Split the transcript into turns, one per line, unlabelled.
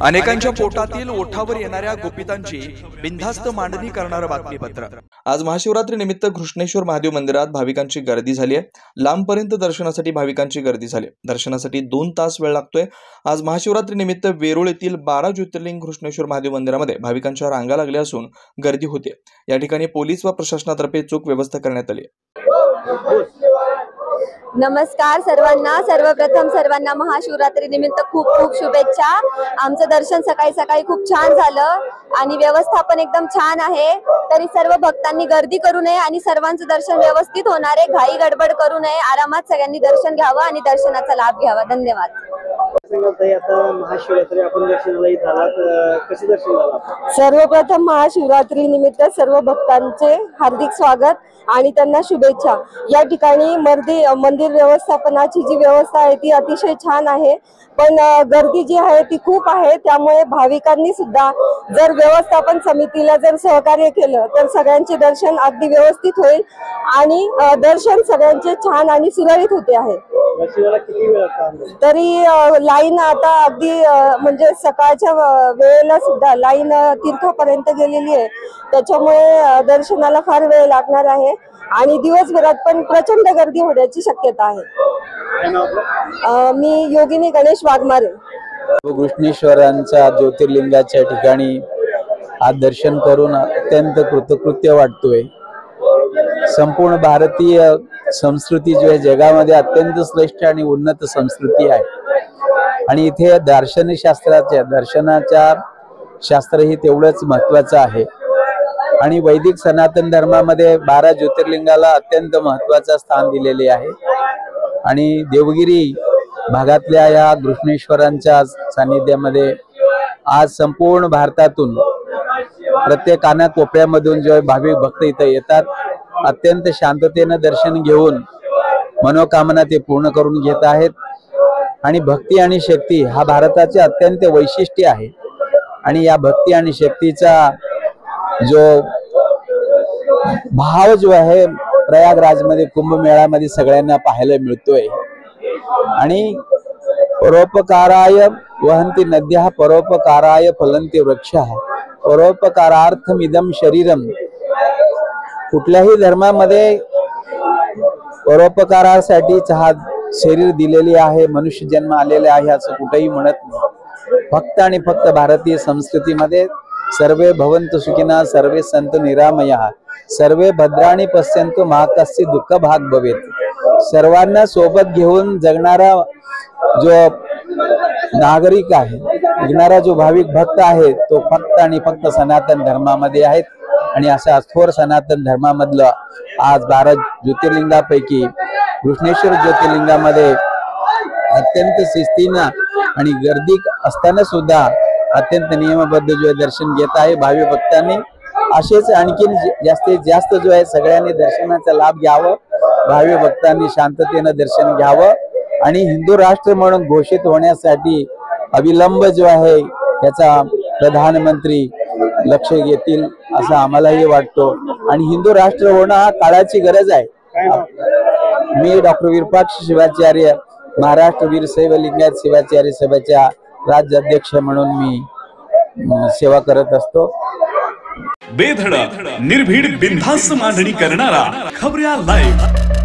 अनेकांच्या पोटातील ओठावर येणाऱ्या गुपितांची बिनधास्त मांडणी करणारं बातमीपत्र। आज महाशिवरात्री निमित्त घृष्णेश्वर महादेव मंदिरात भाविकांची गर्दी झाली आहे। लांबपर्यंत दर्शनासाठी भाविकांची गर्दी झाली। दर्शनासाठी 2 तास वेळ लागतोय। आज महाशिवरात्री निमित्त वेरूळ येथील 12 ज्योतिर्लिंग घृष्णेश्वर महादेव मंदिरामध्ये भाविकांच्या रांगा लागल्या असून गर्दी होते। या ठिकाणी पोलीस व प्रशासनातर्फे चोख व्यवस्था करण्यात आली आहे।
नमस्कार सर्वांना। सर्वप्रथम सर्वांना महाशिवरात्री निमित्त खूप खूप शुभेच्छा। आमचं दर्शन सकाळी खूप छान झालं आणि व्यवस्थापन एकदम छान आहे। तरी सर्व भक्तांनी गर्दी करू नये आणि सर्वांचं दर्शन व्यवस्थित होणार आहे। घाई गडबड करू नये, आरामात सगळ्यांनी दर्शन घ्यावं आणि दर्शनाचा लाभ घ्यावा। धन्यवाद। सर्वप्रथम महाशिवरात्री निमित्त सर्व भक्तांचे हार्दिक स्वागत आणि त्यांना शुभेच्छा। या ठिकाणी मंदिर व्यवस्थापनाची जी व्यवस्था आहे ती अतिशय छान आहे, पण गर्दी जी आहे ती खूप आहे। त्यामुळे भाविकांनी सुद्धा जर व्यवस्थापन समितीला जर सहकार्य केलं तर सगळ्यांचे दर्शन अगदी व्यवस्थित होईल आणि दर्शन सगळ्यांचे छान आणि सुरळीत होते आहे। तरी लाईन आता अगदी म्हणजे सकाळच्या वेळेला सुद्धा लाईन तीर्थापर्यंत गेलेली आहे। त्याच्यामुळे दर्शनाला फार वेळ लागणार आहे आणि दिवसभरात पण प्रचंड गर्दी होण्याची शक्यता आहे। मी योगिनी गणेश वाघमारे।
घृष्णेश्वरांच्या ज्योतिर्लिंगाच्या ठिकाणी आज दर्शन करून अत्यंत कृतकृत्य वाटतोय। संपूर्ण भारतीय संस्कृती जो आहे जगामध्ये अत्यंत श्रेष्ठ आणि उन्नत संस्कृती आहे आणि इथे दर्शनाच्या शास्त्र ही तेवढंच महत्वाचं आहे आणि वैदिक सनातन धर्मामध्ये 12 ज्योतिर्लिंगाला अत्यंत महत्वाचं स्थान दिलेले आहे आणि देवगिरी भागातल्या या घृष्णेश्वरांच्या सानिध्यामध्ये आज संपूर्ण भारतातून प्रत्येक कानाकोपऱ्यामधून जो भाविक भक्त इथं येतात, अत्यंत शांततेने दर्शन घेऊन मनोकामना ते पूर्ण करून घेत आहेत आणि भक्ती आणि शक्ती हा भारताचे अत्यंत वैशिष्ट्य आहे आणि या भक्ती आणि शक्तीचा जो भाव जो आहे प्रयागराज मध्ये कुंभमेळ्यामध्ये सगळ्यांना पाहायला मिळतोय आणि परोपकाराय वहन्ति नद्यः परोपकाराय फलन्ति वृक्षः परोपकारार्थमिदं शरीरम। कुठल्याही धर्मामध्ये परोपकारासाठी हा शरीर दिलेले आहे, मनुष्य जन्म आलेले आहे असं कुठेही म्हणत नाही। फक्त आणि फक्त भारतीय संस्कृतीमध्ये सर्वे भवन्तु सुखिनः सर्वे सन्तु निरामयाः सर्वे भद्राणि पश्यन्तु मा कस्य दुःख भाग भवेत्। सर्वांना सोबत घेऊन जगणारा जो नागरिक आहे, जगणारा जो भाविक भक्त आहे तो फक्त आणि फक्त सनातन धर्मामध्ये आहेत आणि अशा थोर सनातन धर्मामधलं आज 12 ज्योतिर्लिंगापैकी घृष्णेश्वर ज्योतिर्लिंगामध्ये अत्यंत शिस्तीनं आणि गर्दी असताना सुद्धा अत्यंत नियमबद्ध जो दर्शन घेत आहे भावी भक्तांनी। असेच आणखीन जास्तीत जास्त जो आहे सगळ्यांनी दर्शनाचा लाभ घ्यावा, भावी भक्तांनी शांततेने दर्शन घ्यावं आणि हिंदू राष्ट्र म्हणून घोषित होण्यासाठी अविलंब जो आहे याचा प्रधानमंत्री लक्ष घेतील असं आम्हालाही वाटतो आणि हिंदू राष्ट्र होणं हा काळाची गरज आहे। मी डॉक्टर विरूपाक्ष शिवाचार्य महाराष्ट्र वीरशैव लिंगायत शिवाचार्य सभेच्या राज्याध्यक्ष म्हणून मी सेवा करत असतो।
बेधडक निर्भीड बिनधास्त मांडणी करणारा खबऱ्या लाईव्ह।